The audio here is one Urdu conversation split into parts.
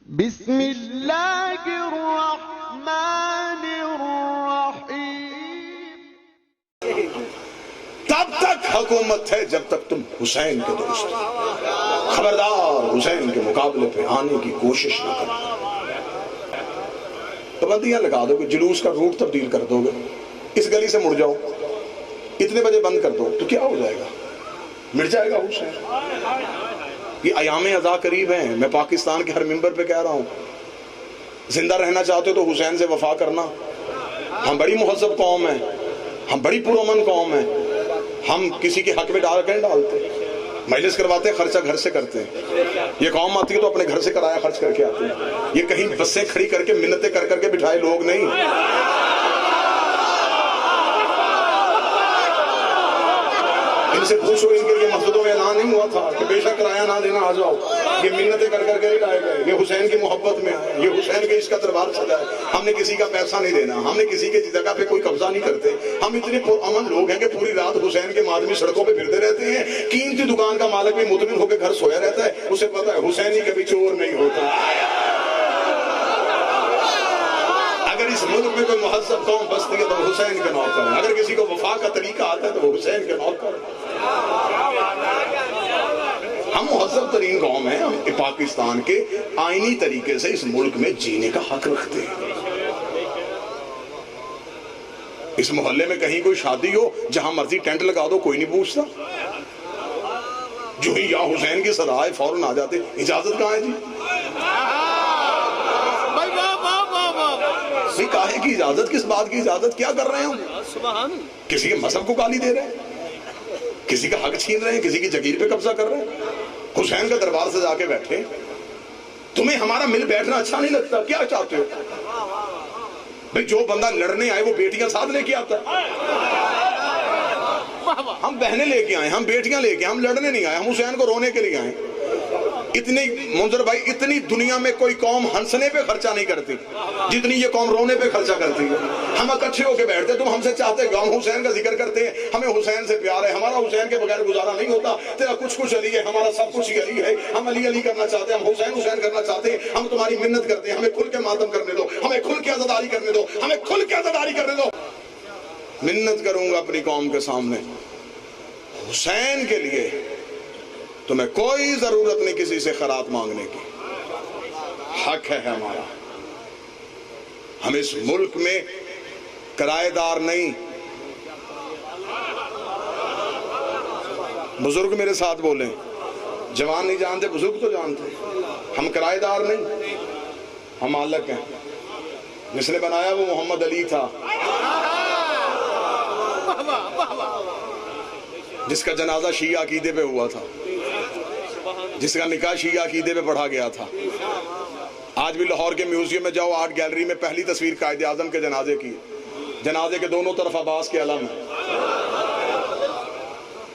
بسم اللہ الرحمن الرحیم۔ تب تک حکومت ہے جب تک تم حسین کے دوست ہو۔ خبردار حسین کے مقابلے پہ آنے کی کوشش نہ کرو۔ پابندیاں لگا دو گے، جلوس کا روٹ تبدیل کر دو گے، اس گلی سے مڑ جاؤ، اتنے بجے بند کر دو تو کیا ہو جائے گا؟ مٹ جائے گا حسین۔ یہ ایام ازاں قریب ہیں، میں پاکستان کے ہر ممبر پہ کہہ رہا ہوں، زندہ رہنا چاہتے ہو تو حسین سے وفا کرنا۔ ہم بڑی مہذب قوم ہیں، ہم بڑی پرامن قوم ہیں، ہم کسی کے حق میں ڈالتے، مجلس کرواتے ہیں، خرچہ گھر سے کرتے ہیں۔ یہ قوم آتی ہے تو اپنے گھر سے کرایہ خرچ کر کے آتے ہیں، یہ کہیں بسیں کھڑی کر کے منتیں کر کر کے بٹھائے لوگ نہیں۔ ان سے پوچھو، ان کے لیے مسجدوں میں اعلان نہیں ہوا تھا کہ بے شک کرایہ نہ دینا آ جاؤ، یہ منتیں کر کر کے ہی لائے گئے، یہ حسین کی محبت میں آئے، یہ حسین کے اس کا دربار سجا ہے۔ ہم نے کسی کا پیسہ نہیں دینا، ہم نے کسی کے جگہ پہ کوئی قبضہ نہیں کرتے، ہم اتنے پرامن لوگ ہیں کہ پوری رات حسین کے مادمی سڑکوں پہ پھرتے رہتے ہیں۔ قیمتی دکان کا مالک بھی مطمئن ہو کے گھر سویا رہتا ہے، اسے پتا ہے حسین ہی کبھی چور نہیں ہوتا۔ اگر اس ملک میں کوئی مہذب قوم بستی ہے تو حسین کے نوکر ہے، اگر کسی کو وفا کا طریقہ آتا ہے تو وہ حسین کے نوکر ہے۔ ہم مہذب ترین قوم ہیں، ہم پاکستان کے آئینی طریقے سے اس ملک میں جینے کا حق رکھتے ہیں۔ اس محلے میں کہیں کوئی شادی ہو، جہاں مرضی ٹینٹ لگا دو، کوئی نہیں پوچھتا، جو ہی یا حسین کی صدا ہے فوراً آ جاتے۔ اجازت کہاں ہے جی؟ کاہے کی اجازت؟ کس بات کی اجازت؟ کیا کر رہے ہیں ہم؟ کسی کے مذہب کو گالی دے رہے ہیں، کسی کا حق چھین رہے ہیں، کسی کی جگیر پہ قبضہ کر رہے ہیں۔ حسین کا دربار سے جا کے بیٹھے، تمہیں ہمارا مل بیٹھنا اچھا نہیں لگتا؟ کیا چاہتے ہو بھئی؟ جو بندہ لڑنے آئے وہ بیٹیاں ساتھ لے کے آتا ہے۔ ہم بہنیں لے کے آئے، ہم بیٹیاں لے کے، ہم لڑنے نہیں آئے، ہم حسین کو رونے کے لیے آئے۔ اتنی منظر بھائی، اتنی دنیا میں کوئی قوم ہنسنے پہ خرچہ نہیں کرتی جتنی یہ قوم رونے پہ خرچہ کرتی ہے۔ ہم اکٹھے ہو کے بیٹھتے، تم ہم سے چاہتے ہو، ہم حسین کا ذکر کرتے ہیں، ہمیں حسین سے پیار ہے، ہمارا حسین کے بغیر گزارا نہیں ہوتا، تیرا کچھ کچھ علی ہے، ہمارا سب کچھ ہی علی ہے، ہم علی علی کرنا چاہتے ہیں، ہم حسین حسین کرنا چاہتے ہیں، ہم تمہاری منت کرتے ہیں، ہمیں کھل کے ماتم کرنے دو، ہمیں کھل کے عزاداری کرنے دو، ہمیں کھل کے عزاداری کرنے دو۔ منت کروں گا اپنی قوم کے سامنے، حسین کے لیے تمہیں کوئی ضرورت نہیں کسی سے خیرات مانگنے کی، حق ہے ہمارا۔ ہم اس ملک میں کرایہ دار نہیں، بزرگ میرے ساتھ بولیں، جوان نہیں جانتے، بزرگ تو جانتے، ہم کرایہ دار نہیں، ہم مالک ہیں۔ جس نے بنایا وہ محمد علی تھا، جس کا جنازہ شیعہ عقیدے پہ ہوا تھا، جس کا نکاح شیعہ عقیدے پہ پڑھا گیا تھا۔ آج بھی لاہور کے میوزیم میں جاؤ، آرٹ گیلری میں پہلی تصویر قائد اعظم کے جنازے کی، جنازے کے دونوں طرف عباس کے علم ہیں۔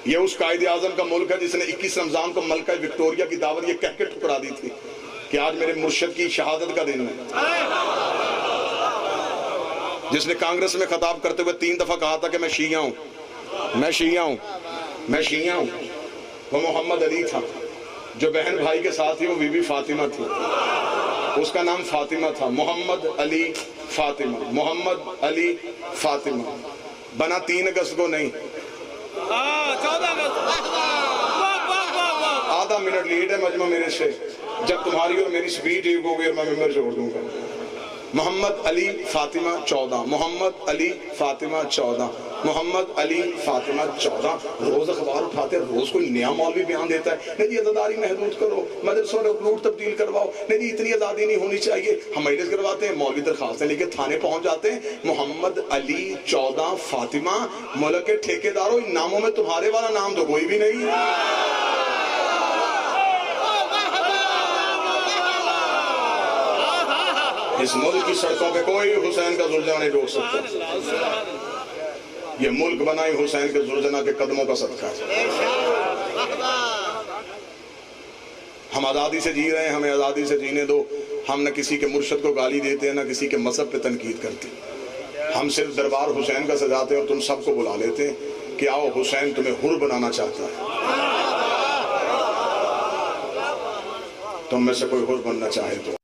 یہ اس قائد اعظم کا ملک ہے جس نے 21 رمضان کو ملکہ وکٹوریہ کی دعوت یہ کہہ کے ٹھکرا دی تھی کہ آج میرے مرشد کی شہادت کا دن ہے، جس نے کانگریس میں خطاب کرتے ہوئے 3 دفعہ کہا تھا کہ میں شیعہ ہوں، میں شیعہ ہوں، میں شیعہ ہوں، وہ محمد علی تھا۔ جو بہن بھائی کے ساتھ تھی وہ بی بی فاطمہ تھی، اس کا نام فاطمہ تھا، محمد علی فاطمہ، محمد علی فاطمہ۔ بنا 3 اگست کو نہیں، 14 اگست۔ آدھا منٹ لیٹ ہے مجمع میرے سے، جب تمہاری اور میری سپیچ ایک ہو گئی میں ممبر چھوڑ دوں گا۔ محمد علی فاطمہ 14، محمد علی فاطمہ 14، محمد علی فاطمہ 14۔ روز اخبار اٹھاتے، روز کوئی نیا مولوی بیان دیتا ہے، نہیں جی عزاداری محدود کرو، مدرسوں نے روٹ تبدیل کرواؤ، نہیں جی اتنی آزادی نہیں ہونی چاہیے۔ ہم مجلس کرواتے ہیں، مولوی درخواستیں لے کے تھانے پہنچ جاتے ہیں، محمد علی 14 فاطمہ۔ ملک کے ٹھیکیداروں، ان ناموں میں تمہارے والا نام تو کوئی بھی نہیں ہے۔ اس ملک کی سڑکوں پہ کوئی حسین کا زلزلہ نہیں روک سکتا، یہ ملک بنائی حسین کے زلزلہ کے قدموں کا صدقہ ہے۔ ہم آزادی سے جی رہے ہیں، ہمیں آزادی سے جینے دو۔ ہم نہ کسی کے مرشد کو گالی دیتے ہیں، نہ کسی کے مذہب پہ تنقید کرتے ہیں، ہم صرف دربار حسین کا سجاتے ہیں اور تم سب کو بلا لیتے ہیں کہ آؤ حسین تمہیں حر بنانا چاہتا ہے، تم میں سے کوئی حر بننا چاہے تو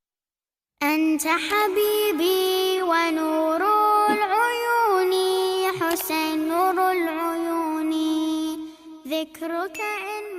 أنت حبيبي ونور العيون حسين نور العيون ذكرك إن